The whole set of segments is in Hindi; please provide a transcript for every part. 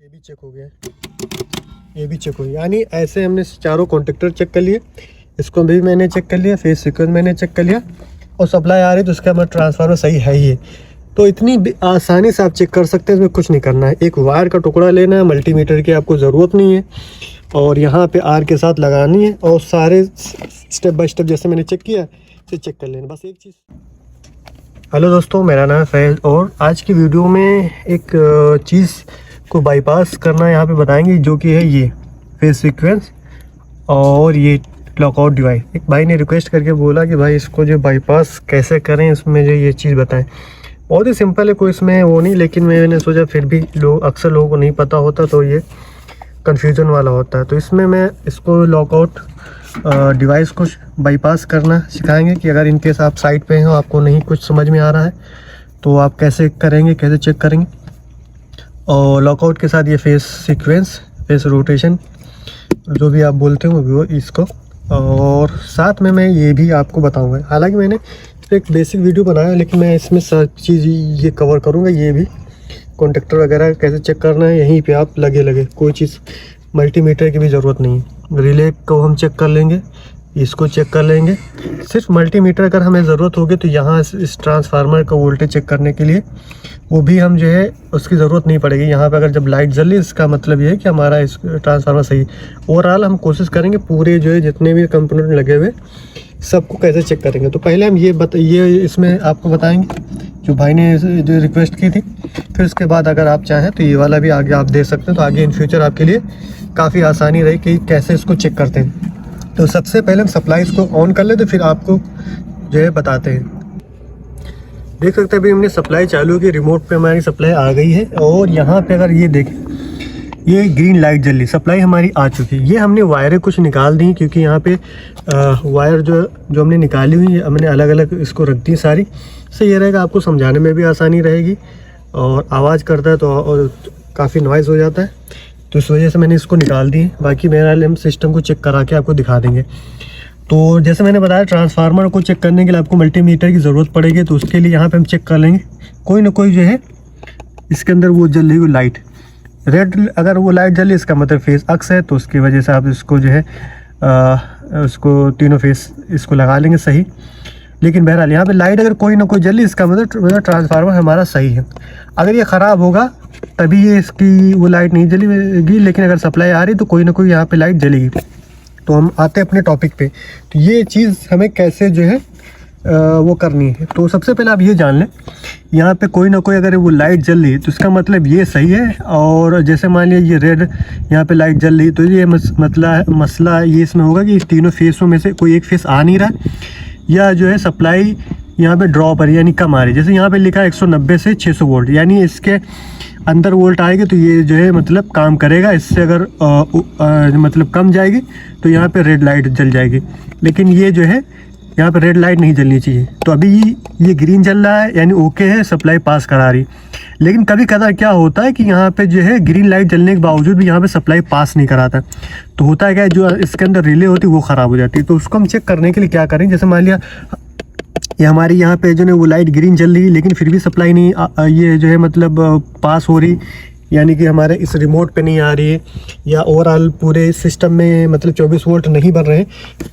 ये भी चेक हो गया, ये भी चेक हो गया। यानी ऐसे हमने चारों कॉन्टेक्टर चेक कर लिए, इसको भी मैंने चेक कर लिया, फेस सीक्वेंस मैंने चेक कर लिया और सप्लाई आ रही है तो उसका मतलब ट्रांसफार्मर सही है ही है। तो इतनी आसानी से आप चेक कर सकते हैं, इसमें कुछ नहीं करना है। एक वायर का टुकड़ा लेना है, मल्टीमीटर की आपको ज़रूरत नहीं है, और यहाँ पे आर के साथ लगानी है और सारे स्टेप बाय स्टेप जैसे मैंने चेक किया इसे चेक कर लेना, बस एक चीज़। हेलो दोस्तों, मेरा नाम है फैज़ और आज की वीडियो में एक चीज़ को बाईपास करना यहाँ पे बताएंगे, जो कि है ये फेस सीक्वेंस और ये लॉकआउट डिवाइस। एक भाई ने रिक्वेस्ट करके बोला कि भाई इसको जो बाईपास कैसे करें, इसमें जो ये चीज़ बताएं। बहुत ही सिंपल है, कोई इसमें वो नहीं, लेकिन मैंने सोचा फिर भी अक्सर लोगों को नहीं पता होता तो ये कन्फ्यूज़न वाला होता है। तो इसमें मैं इसको लॉकआउट डिवाइस को बाईपास करना सिखाएंगे कि अगर इनकेस आप साइट पे हो, आपको नहीं कुछ समझ में आ रहा है तो आप कैसे करेंगे, कैसे चेक करेंगे। और लॉकआउट के साथ ये फेस सीक्वेंस, फेस रोटेशन जो भी आप बोलते हो वो इसको, और साथ में मैं ये भी आपको बताऊंगा। हालांकि मैंने एक बेसिक वीडियो बनाया, लेकिन मैं इसमें सब चीज़ ये कवर करूंगा। ये भी कॉन्टेक्टर वगैरह कैसे चेक करना है, यहीं पे आप लगे कोई चीज़ मल्टीमीटर की भी ज़रूरत नहीं है। रिले को हम चेक कर लेंगे, इसको चेक कर लेंगे। सिर्फ मल्टीमीटर अगर हमें ज़रूरत होगी तो यहाँ इस ट्रांसफार्मर का वोल्टेज चेक करने के लिए वो भी हम जो है उसकी ज़रूरत नहीं पड़ेगी। यहाँ पे अगर जब लाइट जल रही, इसका मतलब ये है कि हमारा इस ट्रांसफार्मर सही है। ओवरऑल हम कोशिश करेंगे पूरे जो है जितने भी कंपोनेंट लगे हुए सबको कैसे चेक करेंगे। तो पहले हम ये इसमें आपको बताएंगे जो भाई ने जो रिक्वेस्ट की थी। फिर उसके बाद अगर आप चाहें तो ये वाला भी आगे आप दे सकते हैं, तो आगे इन फ्यूचर आपके लिए काफ़ी आसानी रही कि कैसे इसको चेक करते हैं। तो सबसे पहले हम सप्लाई इसको ऑन कर ले, तो फिर आपको जो है बताते हैं। देख सकते हैं अभी हमने सप्लाई चालू की, रिमोट पे हमारी सप्लाई आ गई है। और यहाँ पे अगर ये देखें, ये ग्रीन लाइट जल रही, सप्लाई हमारी आ चुकी है। ये हमने वायरें कुछ निकाल दी, क्योंकि यहाँ पे वायर जो हमने निकाली हुई है हमने अलग अलग इसको रख दी सारी। से ये रहेगा, आपको समझाने में भी आसानी रहेगी। और आवाज़ करता है तो काफ़ी नॉइज़ हो जाता है, तो इस वजह से मैंने इसको निकाल दी। बाकी मेरा हम सिस्टम को चेक करा के आपको दिखा देंगे। तो जैसे मैंने बताया, ट्रांसफार्मर को चेक करने के लिए आपको मल्टीमीटर की ज़रूरत पड़ेगी, तो उसके लिए यहाँ पे हम चेक कर लेंगे। कोई ना कोई जो है इसके अंदर वो जल रही, वो लाइट रेड, अगर वो लाइट जल रही इसका मतलब फेस अक्स है, तो उसकी वजह से आप इसको जो है उसको तीनों फेस इसको लगा लेंगे सही। लेकिन बहरहाल यहाँ पे लाइट अगर कोई ना कोई जल रही, इसका मतलब ट्रांसफार्मर हमारा सही है। अगर ये ख़राब होगा तभी ये इसकी वो लाइट नहीं जलेगी, लेकिन अगर सप्लाई आ रही तो कोई ना कोई यहाँ पे लाइट जलेगी। तो हम आते हैं अपने टॉपिक पे। तो ये चीज़ हमें कैसे जो है वो करनी है। तो सबसे पहले आप ये जान लें, यहाँ पे कोई ना कोई अगर वो लाइट जल रही तो इसका मतलब ये सही है। और जैसे मान लिया ये रेड यहाँ पे लाइट जल रही, तो ये मसला ये इसमें होगा कि इस तीनों फेसों में से कोई एक फेस आ नहीं रहा, या जो है सप्लाई यहाँ पे ड्रॉप आ रही, यानी कम आ रही। जैसे यहाँ पे लिखा है 190 से 600 वोल्ट, यानी इसके अंदर वोल्ट आएगी तो ये जो है मतलब काम करेगा। इससे अगर मतलब कम जाएगी तो यहाँ पे रेड लाइट जल जाएगी, लेकिन ये जो है यहाँ पे रेड लाइट नहीं जलनी चाहिए। तो अभी ये ग्रीन जल रहा है, यानी ओके है, सप्लाई पास करा रही। लेकिन कभी कदा क्या होता है कि यहाँ पे जो है ग्रीन लाइट जलने के बावजूद भी यहाँ पे सप्लाई पास नहीं कराता। तो होता है क्या, जो इसके अंदर रिले होती है वो ख़राब हो जाती है। तो उसको हम चेक करने के लिए क्या करें, जैसे मान लिया ये हमारी यहाँ पे जो है वो लाइट ग्रीन जल रही, लेकिन फिर भी सप्लाई नहीं ये जो है मतलब पास हो रही, यानी कि हमारे इस रिमोट पे नहीं आ रही है, या ओवरऑल पूरे सिस्टम में मतलब 24 वोल्ट नहीं बन रहे हैं,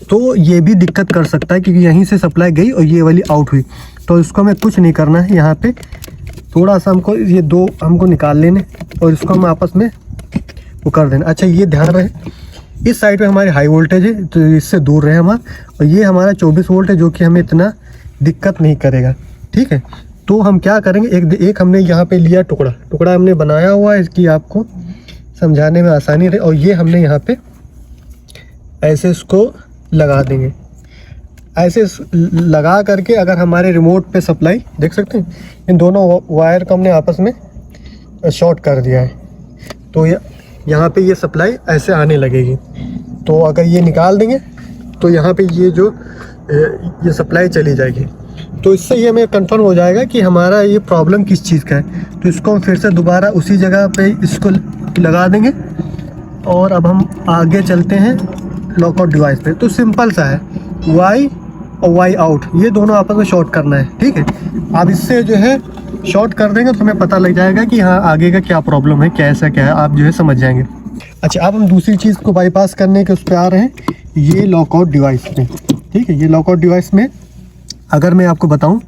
तो ये भी दिक्कत कर सकता है, क्योंकि यहीं से सप्लाई गई और ये वाली आउट हुई। तो इसको हमें कुछ नहीं करना है, यहाँ पे थोड़ा सा हमको ये दो हमको निकाल लेने और इसको हम आपस में वो कर देना। अच्छा, ये ध्यान रहे इस साइड पे हमारी हाई वोल्टेज है, तो इससे दूर रहे हमारा, और ये हमारा 24 वोल्ट है, जो कि हमें इतना दिक्कत नहीं करेगा। ठीक है, तो हम क्या करेंगे, एक हमने यहाँ पे लिया टुकड़ा हमने बनाया हुआ है, इसकी आपको समझाने में आसानी रहे। और ये हमने यहाँ पे ऐसे इसको लगा देंगे, ऐसे लगा करके अगर हमारे रिमोट पे सप्लाई देख सकते हैं, इन दोनों वायर को हमने आपस में शॉर्ट कर दिया है, तो यहाँ पे ये सप्लाई ऐसे आने लगेगी। तो अगर ये निकाल देंगे तो यहाँ पे ये सप्लाई चली जाएगी। तो इससे ये हमें कंफर्म हो जाएगा कि हमारा ये प्रॉब्लम किस चीज़ का है। तो इसको हम फिर से दोबारा उसी जगह पे इसको लगा देंगे। और अब हम आगे चलते हैं लॉकआउट डिवाइस पे। तो सिंपल सा है, वाई और वाई आउट ये दोनों आपस में शॉर्ट करना है। ठीक है, अब इससे जो है शॉर्ट कर देंगे तो हमें पता लग जाएगा कि हाँ आगे का क्या प्रॉब्लम है, कैसा क्या है, आप जो है समझ जाएंगे। अच्छा, अब हम दूसरी चीज़ को बाईपास करने के उस पर आ रहे हैं, ये लॉकआउट डिवाइस में। ठीक है, ये लॉकआउट डिवाइस में अगर मैं आपको बताऊं,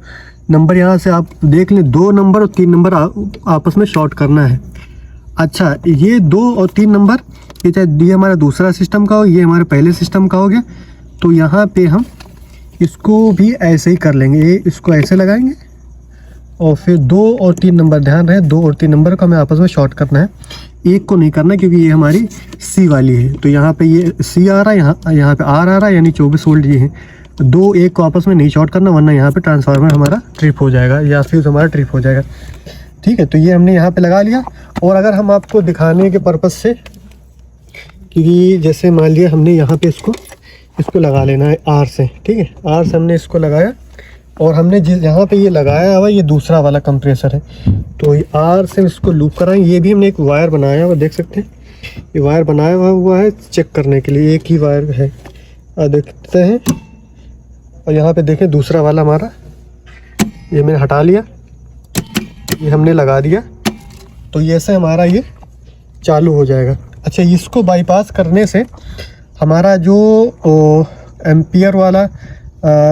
नंबर यहाँ से आप देख लें, 2 नंबर और 3 नंबर आपस में शॉर्ट करना है। अच्छा, ये 2 और 3 नंबर, ये चाहे ये हमारा दूसरा सिस्टम का हो, ये हमारे पहले सिस्टम का हो गया, तो यहाँ पे हम इसको भी ऐसे ही कर लेंगे। ये इसको ऐसे लगाएंगे और फिर 2 और 3 नंबर, ध्यान रहे 2 और 3 नंबर को हमें आपस में शॉर्ट करना है, एक को नहीं करना, क्योंकि ये हमारी सी वाली है। तो यहाँ पे ये सी आ रहा है, यहाँ पे आर आ रहा है, यानी 24 वोल्ट ये है। 2 1 को आपस में नहीं शॉर्ट करना, वरना यहाँ पे ट्रांसफार्मर हमारा ट्रिप हो जाएगा या फ्यूज़ हमारा ट्रिप हो जाएगा। ठीक है, तो ये हमने यहाँ पे लगा लिया। और अगर हम आपको दिखाने के पर्पज़ से, क्योंकि जैसे मान लिया हमने यहाँ पे इसको लगा लेना है आर से। ठीक है, आर से हमने इसको लगाया और हमने जिस यहाँ पे ये लगाया हुआ, ये दूसरा वाला कंप्रेसर है, तो आर से इसको लूप कराएंगे। ये भी हमने एक वायर बनाया हुआ, देख सकते हैं, ये वायर बनाया हुआ है चेक करने के लिए, एक ही वायर है, देखते हैं। और यहाँ पे देखें दूसरा वाला हमारा, ये मैंने हटा लिया, ये हमने लगा दिया, तो ये ऐसे हमारा ये चालू हो जाएगा। अच्छा, इसको बाईपास करने से हमारा जो एम्पियर वाला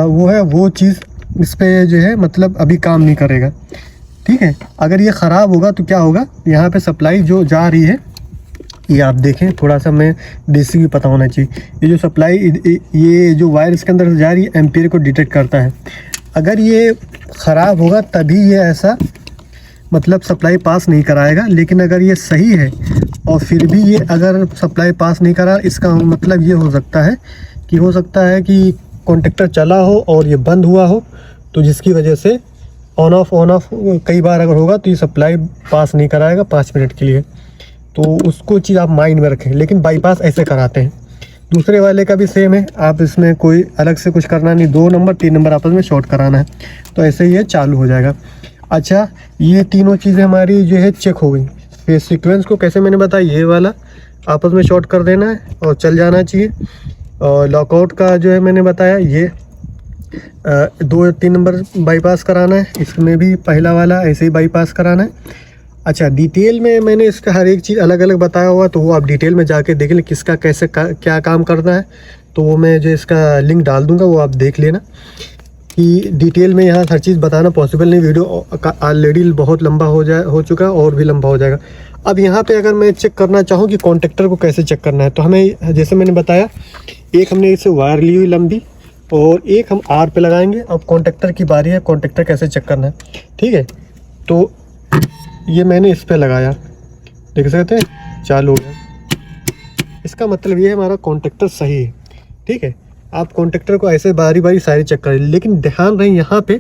वो है, वो चीज़ इस पे जो है मतलब अभी काम नहीं करेगा। ठीक है, अगर ये ख़राब होगा तो क्या होगा, यहाँ पे सप्लाई जो जा रही है, ये आप देखें, थोड़ा सा मैं बेसिक भी पता होना चाहिए। ये जो सप्लाई, ये जो वायर इसके अंदर जा रही है, एम्पियर को डिटेक्ट करता है। अगर ये ख़राब होगा तभी ये ऐसा मतलब सप्लाई पास नहीं कराएगा। लेकिन अगर ये सही है और फिर भी ये अगर सप्लाई पास नहीं करा, इसका मतलब ये हो सकता है कि कॉन्टेक्टर चला हो और ये बंद हुआ हो, तो जिसकी वजह से ऑन ऑफ कई बार अगर होगा तो ये सप्लाई पास नहीं कराएगा 5 मिनट के लिए। तो उसको चीज़ आप माइंड में रखें। लेकिन बाईपास ऐसे कराते हैं। दूसरे वाले का भी सेम है, आप इसमें कोई अलग से कुछ करना नहीं, 2 नंबर 3 नंबर आपस में शॉर्ट कराना है, तो ऐसे ही ये चालू हो जाएगा। अच्छा, ये तीनों चीज़ें हमारी जो है चेक हो गई। फिर सीक्वेंस को कैसे मैंने बताया, ये वाला आपस में शॉर्ट कर देना है और चल जाना चाहिए। और लॉकआउट का जो है मैंने बताया, ये 2 3 नंबर बाईपास कराना है, इसमें भी पहला वाला ऐसे ही बाईपास कराना है। अच्छा, डिटेल में मैंने इसका हर एक चीज़ अलग अलग बताया हुआ, तो वो आप डिटेल में जाके देख लें किसका कैसे क्या काम करना है। तो वो मैं जो इसका लिंक डाल दूँगा, वो आप देख लेना कि डिटेल में यहाँ हर चीज़ बताना पॉसिबल नहीं, वीडियो ऑलरेडी बहुत लंबा हो चुका है और भी लंबा हो जाएगा। अब यहाँ पे अगर मैं चेक करना चाहूँ कि कॉन्टेक्टर को कैसे चेक करना है, तो हमें जैसे मैंने बताया, एक हमने इससे वायर ली हुई लंबी और एक हम आर पे लगाएंगे। अब कॉन्टेक्टर की बारी है, कॉन्टेक्टर कैसे चेक करना है। ठीक है, तो ये मैंने इस पे लगाया, देख सकते हैं चालू हो गया। इसका मतलब ये है हमारा कॉन्टेक्टर सही है। ठीक है, आप कॉन्टेक्टर को ऐसे बारी बारी सारी चेक करें, लेकिन ध्यान रहे यहाँ पे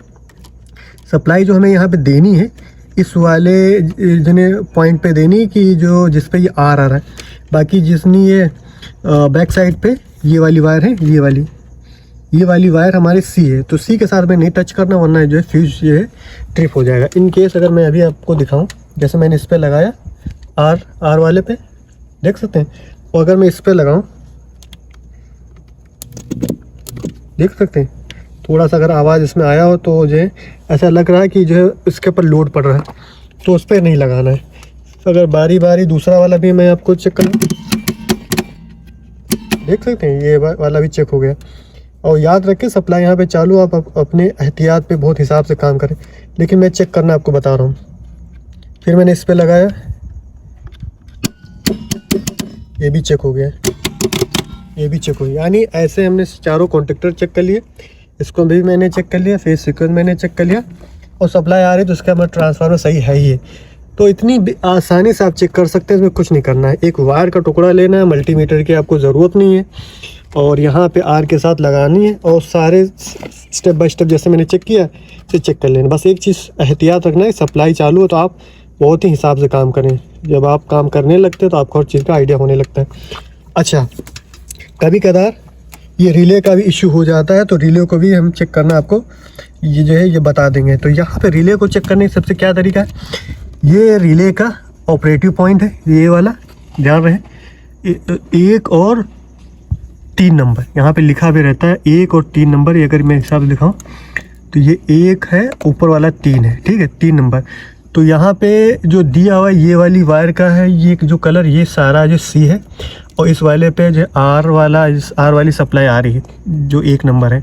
सप्लाई जो हमें यहाँ पे देनी है, इस वाले जिन्हें पॉइंट पे देनी कि जो जिस पे ये आर आ रहा है। बाकी जिसनी ये बैक साइड पे ये वाली वायर है, ये वाली वायर हमारी सी है, तो सी के साथ में नहीं टच करना, वरना जो है फ्यूज ये है ट्रिप हो जाएगा। इन केस अगर मैं अभी आपको दिखाऊं, जैसे मैंने इस पे लगाया आर वाले पे, देख सकते हैं, और अगर मैं इस पे लगाऊं, देख सकते हैं थोड़ा सा अगर आवाज़ इसमें आया हो तो जो है ऐसा लग रहा है कि जो है इसके ऊपर लोड पड़ रहा है, तो उस पर नहीं लगाना है। अगर बारी बारी दूसरा वाला भी मैं आपको चेक करूँ, देख सकते हैं ये वाला भी चेक हो गया। और याद रखें सप्लाई यहाँ पे चालू, आप अपने एहतियात पे बहुत हिसाब से काम करें। लेकिन मैं चेक करना आपको बता रहा हूँ। फिर मैंने इस पे लगाया, ये भी चेक हो गया, ये भी चेक हो गया। यानी ऐसे हमने चारों कॉन्टेक्टर चेक कर लिए, इसको भी मैंने चेक कर लिया, फेज सीक्वेंस मैंने चेक कर लिया, और सप्लाई आ रही तो उसका हमारा ट्रांसफार्मर सही है ही है। तो इतनी आसानी से आप चेक कर सकते हैं, इसमें कुछ नहीं करना है। एक वायर का टुकड़ा लेना है, मल्टीमीटर की आपको ज़रूरत नहीं है, और यहाँ पे आर के साथ लगानी है, और सारे स्टेप बाय स्टेप जैसे मैंने चेक किया से चेक कर लेना। बस एक चीज़ एहतियात रखना है, सप्लाई चालू हो तो आप बहुत ही हिसाब से काम करें। जब आप काम करने लगते हैं तो आपको हर चीज़ का आइडिया होने लगता है। अच्छा, कभी कदार ये रिले का भी इशू हो जाता है, तो रिले को भी हम चेक करना आपको ये जो है ये बता देंगे। तो यहाँ पे रिले को चेक करने का सबसे क्या तरीका है, ये रिले का ऑपरेटिव पॉइंट है, ये वाला ध्यान रहे, 1 और 3 नंबर यहाँ पे लिखा भी रहता है, 1 और 3 नंबर। ये अगर मैं हिसाब से दिखाऊँ तो ये 1 है, ऊपर वाला 3 है, ठीक है, 3 नंबर। तो यहाँ पे जो दिया हुआ है ये वाली वायर का है, ये जो कलर, ये सारा जो C है, और इस वाले पे जो R वाली सप्लाई आ रही है जो 1 नंबर है।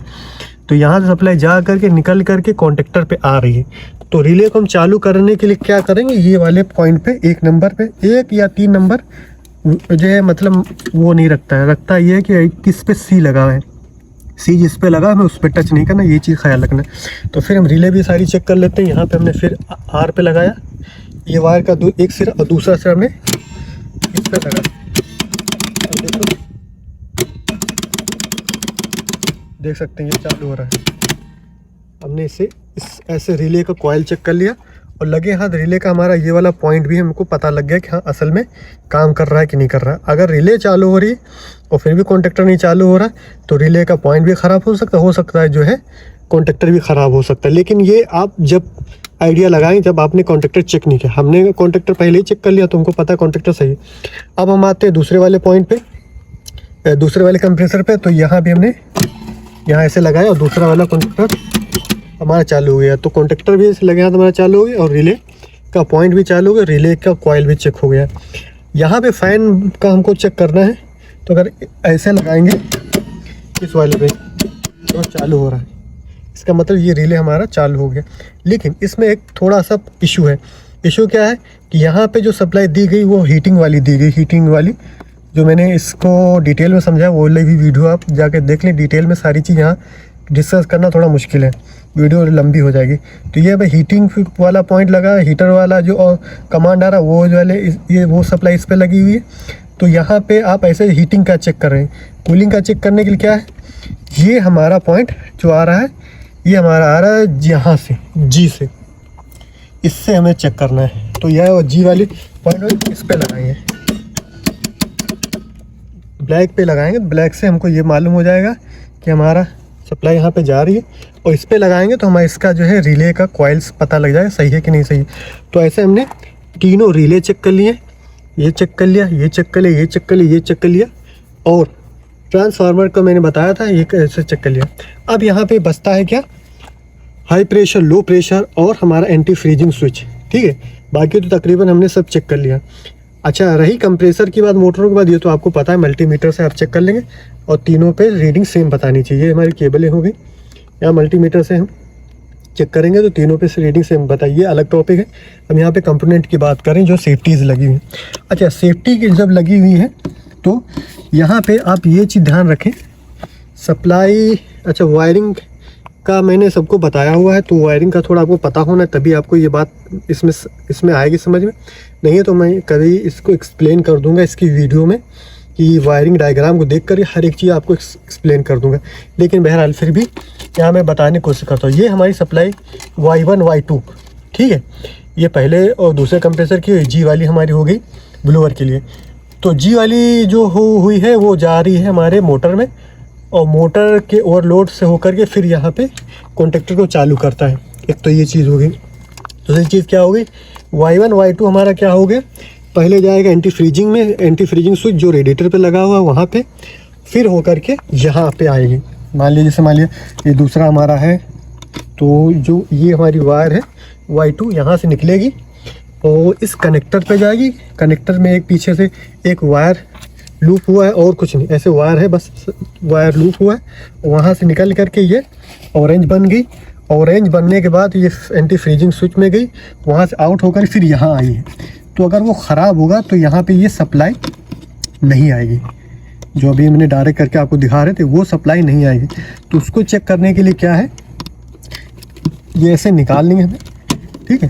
तो यहाँ से सप्लाई जा करके निकल करके कॉन्टेक्टर पे आ रही है। तो रिले को हम चालू करने के लिए क्या करेंगे, ये वाले पॉइंट पे 1 नंबर पे 1 या 3 नंबर जो है, मतलब वो नहीं रखता है, रखता ये है कि किस पे C लगा हुआ है, C जिस पे लगा हमें उस पर टच नहीं करना, ये चीज़ ख्याल रखना। तो फिर हम रिले भी सारी चेक कर लेते हैं। यहाँ पे हमने फिर R पे लगाया ये वायर का एक सिरा, और दूसरा सिरा हमने इस पे लगा। देखो, देख सकते हैं ये चालू हो रहा है। हमने इसे ऐसे रिले का कॉइल चेक कर लिया, और लगे हाथ रिले का हमारा ये वाला पॉइंट भी हमको पता लग गया कि हाँ असल में काम कर रहा है कि नहीं कर रहा है। अगर रिले चालू हो रही है और फिर भी कॉन्टेक्टर नहीं चालू हो रहा है तो रिले का पॉइंट भी ख़राब हो सकता है जो है कॉन्टेक्टर भी ख़राब हो सकता है। लेकिन ये आप जब आइडिया लगाएं जब आपने कॉन्टेक्टर चेक नहीं किया। हमने कॉन्टेक्टर पहले ही चेक कर लिया तो हमको पता है कॉन्टेक्टर सही है। अब हम आते हैं दूसरे वाले पॉइंट पे, दूसरे वाले कंप्रेसर पे। तो यहाँ भी हमने यहाँ ऐसे लगाया और दूसरा वाला कॉन्टेक्टर हमारा चालू हो गया। तो कॉन्टेक्टर भी ऐसे लगे हाथ हमारा चालू हो गया और रिले का पॉइंट भी चालू हो गया, रिले का कॉइल भी चेक हो गया। यहाँ पे फ़ैन का हमको चेक करना है, तो अगर ऐसे लगाएंगे इस वाले पे तो चालू हो रहा है, इसका मतलब ये रिले हमारा चालू हो गया। लेकिन इसमें एक थोड़ा सा इशू है। इशू क्या है कि यहाँ पे जो सप्लाई दी गई वो हीटिंग वाली दी गई, हीटिंग वाली जो मैंने इसको डिटेल में समझाया वो वाली भी वीडियो आप जाके देख लें। डिटेल में सारी चीज़ यहाँ डिस्कस करना थोड़ा मुश्किल है, वीडियो लंबी हो जाएगी। तो ये भाई हीटिंग वाला पॉइंट लगा, हीटर वाला जो कमांड आ रहा है वो वाले ये वो सप्लाई इस पर लगी हुई है। तो यहाँ पे आप ऐसे हीटिंग का चेक कर रहे हैं। कूलिंग का चेक करने के लिए क्या है, ये हमारा पॉइंट जो आ रहा है ये हमारा आ रहा है यहाँ से, G से, इससे हमें चेक करना है। तो यह G वाली पॉइंट इस पे लगाएंगे, ब्लैक पे लगाएंगे। ब्लैक से हमको ये मालूम हो जाएगा कि हमारा सप्लाई यहाँ पे जा रही है, और इस पे लगाएंगे तो हमारा इसका जो है रिले का कॉइल्स पता लग जाएगा सही है कि नहीं सही। तो ऐसे हमने तीनों रिले चेक कर लिए, ये चेक कर लिया, ये चेक कर लिया, ये चेक कर लिया, ये चेक कर लिया, और ट्रांसफार्मर को मैंने बताया था ये कैसे चेक कर लिया। अब यहाँ पे बचता है क्या, हाई प्रेशर, लो प्रेशर और हमारा एंटी फ्रीजिंग स्विच, ठीक है। बाकी तो तकरीबन हमने सब चेक कर लिया। अच्छा, रही कंप्रेसर की बात, मोटरों के बाद, ये तो आपको पता है मल्टीमीटर से आप चेक कर लेंगे और तीनों पे रीडिंग सेम बतानी चाहिए। ये हमारी केबलें होगी, यहाँ मल्टीमीटर से हम चेक करेंगे तो तीनों पे से रीडिंग सेम बताइए, अलग टॉपिक है। हम यहाँ पे कंपोनेंट की बात करें जो सेफ्टीज़ लगी हुई हैं। अच्छा, सेफ्टी की जब लगी हुई है तो यहाँ पे आप ये चीज़ ध्यान रखें, सप्लाई, अच्छा वायरिंग का मैंने सबको बताया हुआ है, तो वायरिंग का थोड़ा आपको पता होना है तभी आपको ये बात इसमें आएगी समझ में। नहीं है तो मैं कभी इसको एक्सप्लेन कर दूंगा इसकी वीडियो में, कि वायरिंग डायग्राम को देख कर हर एक चीज़ आपको एक्सप्लेन कर दूंगा। लेकिन बहरहाल फिर भी यहाँ मैं बताने की कोशिश करता हूँ। ये हमारी सप्लाई Y1 Y2, ठीक है, ये पहले और दूसरे कंप्रेसर की G वाली हमारी हो गई ब्लोअर के लिए। तो G वाली जो हुई है वो जा रही है हमारे मोटर में, और मोटर के ओवरलोड से होकर के फिर यहाँ पे कॉन्टेक्टर को चालू करता है। एक तो ये चीज़ हो गई। दूसरी चीज़ क्या हो गई, Y1 Y2 हमारा क्या हो गया, पहले जाएगा एंटी फ्रीजिंग में, एंटी फ्रीजिंग स्विच जो रेडिएटर पे लगा हुआ है वहाँ पे, फिर होकर के यहाँ पे आएगी। मान लीजिए जैसे मान लिया ये दूसरा हमारा है, तो जो ये हमारी वायर है Y2 यहाँ से निकलेगी और इस कनेक्टर पे जाएगी। कनेक्टर में एक पीछे से एक वायर लूप हुआ है और कुछ नहीं, ऐसे वायर है, बस वायर लूप हुआ है। वहाँ से निकल करके ये ऑरेंज बन गई। ऑरेंज बनने के बाद ये एंटी फ्रीजिंग स्विच में गई, वहाँ से आउट होकर फिर यहाँ आई है। तो अगर वो ख़राब होगा तो यहाँ पे ये सप्लाई नहीं आएगी, जो अभी मैंने डायरेक्ट करके आपको दिखा रहे थे वो सप्लाई नहीं आएगी। तो उसको चेक करने के लिए क्या है, ये ऐसे निकाल लेंगे हमें, ठीक है,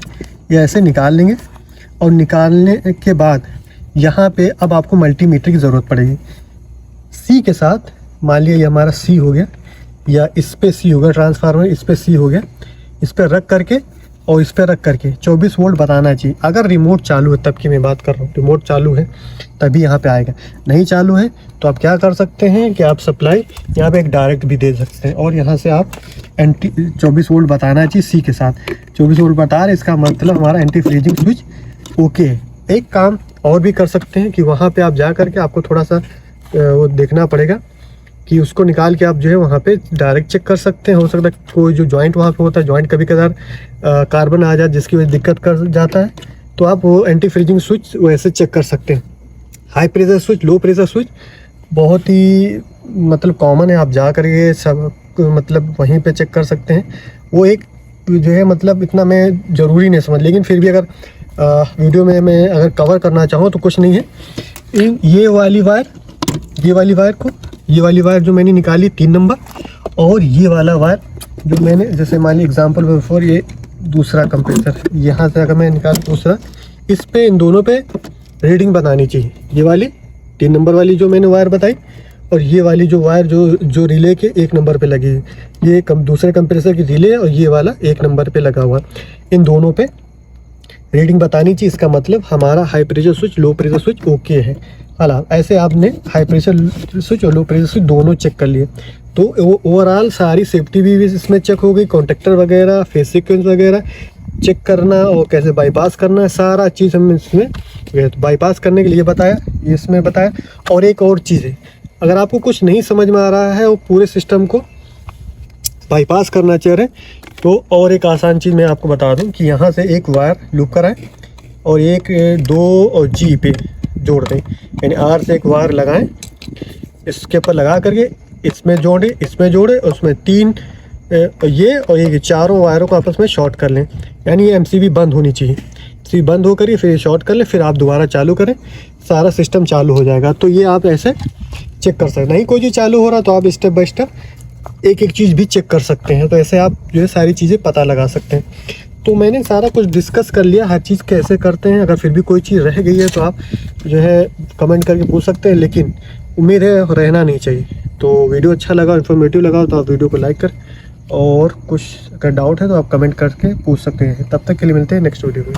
ये ऐसे निकाल लेंगे। और निकालने के बाद यहाँ पे अब आपको मल्टीमीटर की ज़रूरत पड़ेगी। C के साथ मान लिया ये हमारा C हो गया, या इस पे C होगा, ट्रांसफार्मर इस पे C हो गया, इस पर रख करके और इस पर रख करके 24 वोल्ट बताना चाहिए। अगर रिमोट चालू है तब की मैं बात कर रहा हूँ, रिमोट चालू है तभी यहाँ पे आएगा। नहीं चालू है तो आप क्या कर सकते हैं कि आप सप्लाई यहाँ पे एक डायरेक्ट भी दे सकते हैं, और यहाँ से आप 24 वोल्ट बताना चाहिए C के साथ। 24 वोल्ट बता रहे, इसका मतलब हमारा एंटी फ्रीजिंग स्विच ओके है। एक काम और भी कर सकते हैं कि वहाँ पे आप जा करके आपको थोड़ा सा वो देखना पड़ेगा कि उसको निकाल के आप जो है वहाँ पे डायरेक्ट चेक कर सकते हैं। हो सकता है कोई जो जॉइंट वहाँ पे होता है, जॉइंट कभी कभार कार्बन आ जाए जिसकी वजह से दिक्कत कर जाता है, तो आप वो एंटी फ्रीजिंग स्विच वैसे चेक कर सकते हैं। High pressure switch, low pressure switch बहुत ही मतलब कॉमन है, आप जा कर ये सब मतलब वहीं पे चेक कर सकते हैं। वो एक जो है मतलब इतना मैं ज़रूरी नहीं समझ, लेकिन फिर भी अगर वीडियो में मैं अगर कवर करना चाहूँ तो कुछ नहीं है। ये वाली वायर जो मैंने निकाली 3 नंबर, और ये वाला वायर जो मैंने जैसे मान ली एग्जाम्पल बिफोर, ये दूसरा कंप्रेसर यहाँ से अगर मैं निकाल दूसरा, इस पे इन दोनों पे रीडिंग बतानी चाहिए। ये वाली 3 नंबर वाली जो मैंने वायर बताई, और ये वाली जो वायर जो रिले के 1 नंबर पे लगी है, ये दूसरे कंप्रेसर की रिले है, और ये वाला 1 नंबर पे लगा हुआ, इन दोनों पे रीडिंग बतानी चाहिए। इसका मतलब हमारा high pressure switch, low pressure switch okay है। हाला ऐसे आपने हाई प्रेशर स्विच और लो प्रेशर स्विच दोनों चेक कर लिए, तो ओवरऑल सारी सेफ्टी भी इसमें चेक हो गई। कॉन्टेक्टर वगैरह, फेस सीक्वेंस वगैरह चेक करना और कैसे बाईपास करना है, सारा चीज़ हम इसमें तो बाईपास करने के लिए बताया, ये इसमें बताया। और एक और चीज़ है, अगर आपको कुछ नहीं समझ में आ रहा है वो पूरे सिस्टम को बाईपास करना चाह रहे तो और एक आसान चीज़ मैं आपको बता दूं कि यहाँ से एक वायर लूप कराएं और एक 2 और जी पे जोड़ दें, यानी आर से एक वायर लगाएं, इसके ऊपर लगा करके इसमें जोड़े और उसमें 3 ये और ये चारों वायरों को आपस में शॉर्ट कर लें। यानी ये एमसीबी बंद होनी चाहिए, एमसीबी बंद हो कर फिर शॉर्ट कर लें, फिर आप दोबारा चालू करें, सारा सिस्टम चालू हो जाएगा। तो ये आप ऐसे चेक कर सकते हैं। नहीं कोई चीज़ चालू हो रहा तो आप स्टेप बाय स्टेप एक एक चीज़ भी चेक कर सकते हैं। तो ऐसे आप जो है सारी चीज़ें पता लगा सकते हैं। तो मैंने सारा कुछ डिस्कस कर लिया, हर चीज़ कैसे करते हैं। अगर फिर भी कोई चीज़ रह गई है तो आप जो है कमेंट करके पूछ सकते हैं, लेकिन उम्मीद है रहना नहीं चाहिए। तो वीडियो अच्छा लगा, इन्फॉर्मेटिव लगा तो आप वीडियो को लाइक करें, और कुछ अगर डाउट है तो आप कमेंट करके पूछ सकते हैं। तब तक के लिए मिलते हैं नेक्स्ट वीडियो में।